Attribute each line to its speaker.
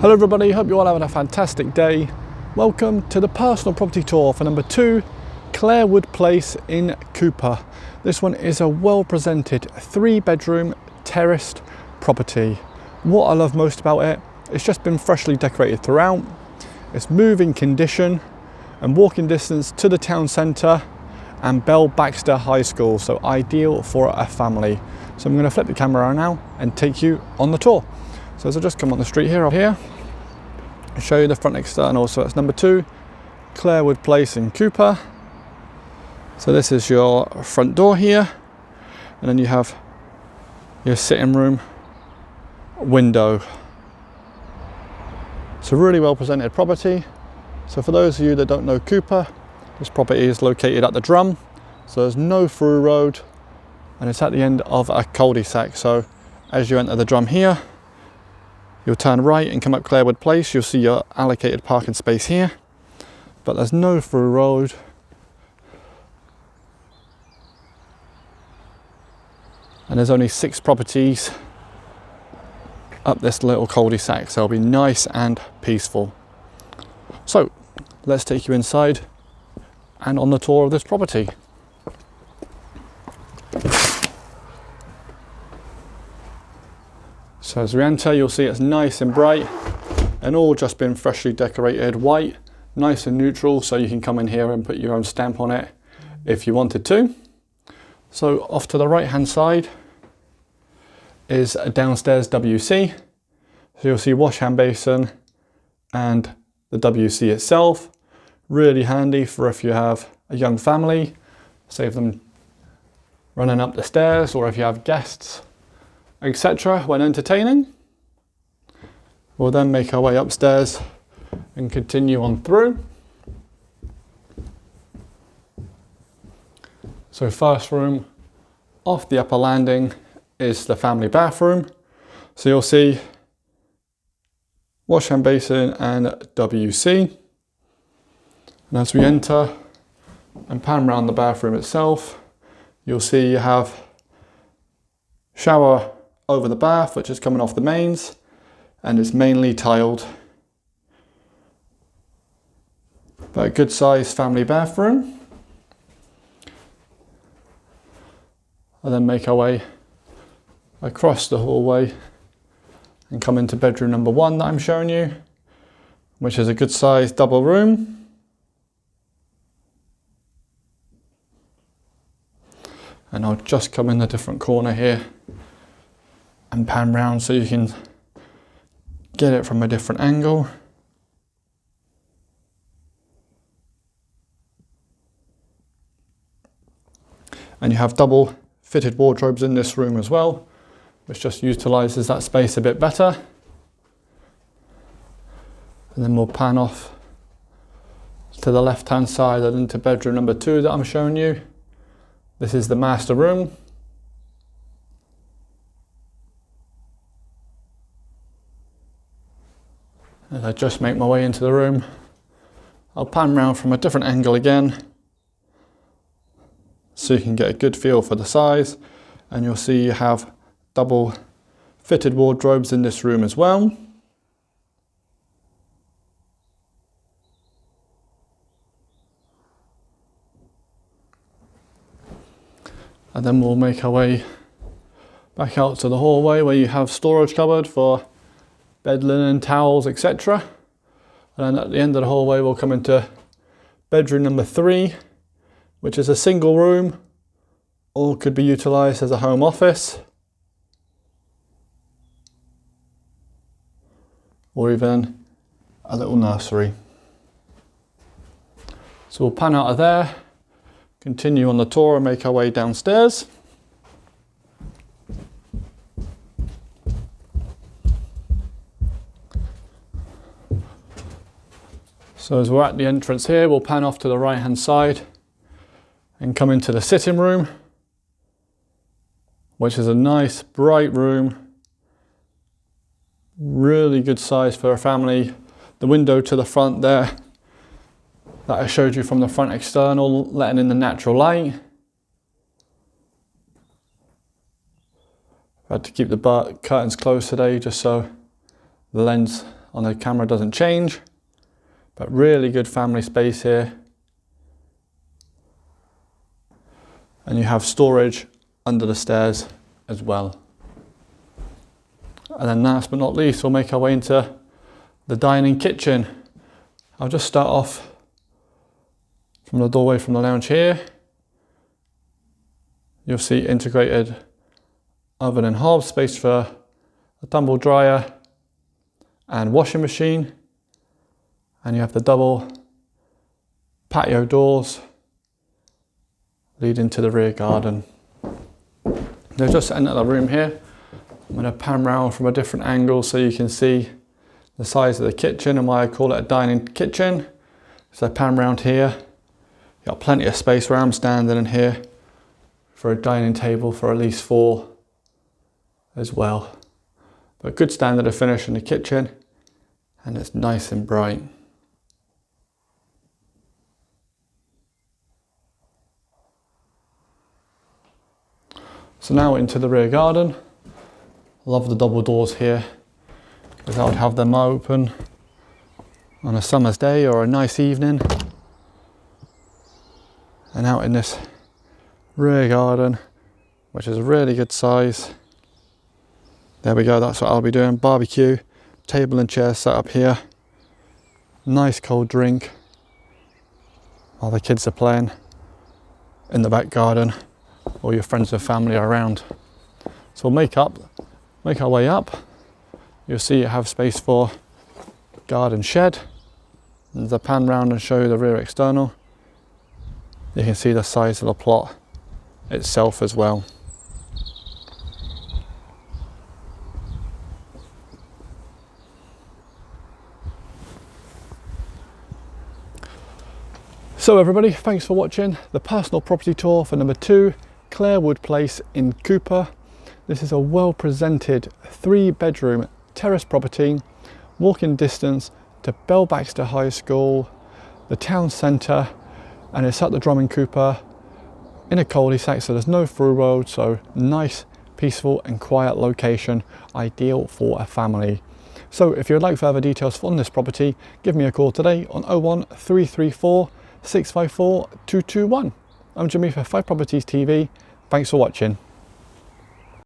Speaker 1: Hello everybody, hope you're all having a fantastic day. Welcome to the personal property tour for number 2, Clair Place in Cupar. This one is a well presented 3-bedroom terraced property. What I love most about it, it's just been freshly decorated throughout. It's moving condition and walking distance to the town centre and Bell Baxter High School, so ideal for a family. So I'm going to flip the camera around now and take you on the tour. So as I just come on the street here, I'll show you the front external. So it's number 2, Clair Place in Cupar. So this is your front door here, and then you have your sitting room window. It's a really well presented property. So for those of you that don't know Cupar, this property is located at the Drum, so there's no through road, and it's at the end of a cul-de-sac. So as you enter the Drum here, you'll turn right and come up Clair Place. You'll see your allocated parking space here, but there's no through road. And there's only 6 properties up this little cul-de-sac, so it'll be nice and peaceful. So let's take you inside and on the tour of this property. So as we enter, you'll see it's nice and bright and all just been freshly decorated white, nice and neutral, so you can come in here and put your own stamp on it if you wanted to. So off to the right hand side is a downstairs WC. So you'll see wash hand basin and the WC itself. Really handy for if you have a young family, save them running up the stairs, or if you have guests, etc. when entertaining. We'll then make our way upstairs and continue on through. So first room off the upper landing is the family bathroom. So you'll see wash hand basin and WC. And as we enter and pan around the bathroom itself, you'll see you have shower over the bath, which is coming off the mains, and it's mainly tiled. But a good sized family bathroom. And then make our way across the hallway and come into bedroom number 1 that I'm showing you, which is a good sized double room. And I'll just come in a different corner here and pan round so you can get it from a different angle. And you have double fitted wardrobes in this room as well, which just utilises that space a bit better. And then we'll pan off to the left hand side and into bedroom number 2 that I'm showing you. This is the master room. As I just make my way into the room, I'll pan round from a different angle again so you can get a good feel for the size, and you'll see you have double fitted wardrobes in this room as well. And then we'll make our way back out to the hallway where you have storage cupboard for bed linen, towels, etc. And then at the end of the hallway we'll come into bedroom number 3, which is a single room, or could be utilised as a home office, or even a little nursery. So we'll pan out of there, continue on the tour and make our way downstairs. So as we're at the entrance here, we'll pan off to the right hand side and come into the sitting room, which is a nice bright room, really good size for a family. The window to the front there that I showed you from the front external, letting in the natural light. I had to keep the curtains closed today just so the lens on the camera doesn't change, but really good family space here. And you have storage under the stairs as well. And then last but not least, we'll make our way into the dining kitchen. I'll just start off from the doorway from the lounge here. You'll see integrated oven and hob, space for a tumble dryer and washing machine. And you have the double patio doors leading to the rear garden. Now just enter the room here. I'm going to pan round from a different angle so you can see the size of the kitchen and why I call it a dining kitchen. So I pan round here. Got plenty of space where I'm standing in here for a dining table for at least 4 as well. But good standard of finish in the kitchen, and it's nice and bright. So now into the rear garden. Love the double doors here, because I would have them open on a summer's day or a nice evening. And out in this rear garden, which is a really good size. There we go, that's what I'll be doing. Barbecue, table and chair set up here. Nice cold drink while the kids are playing in the back garden, or your friends and family are around. So we'll make our way up. You'll see you have space for garden shed. And the pan round and show you the rear external. You can see the size of the plot itself as well. So everybody, thanks for watching the personal property tour for number 2, Clair Wood Place in Cupar. This is a well presented 3-bedroom terrace property, walking distance to Belbaxter High School, the town centre, and it's at the Drummond Cupar in a cul-de-sac, so there's no through road, so nice, peaceful and quiet location, ideal for a family. So if you'd like further details on this property, give me a call today on 01334 654 221. I'm Jimmy for 5 Properties TV. Thanks for watching.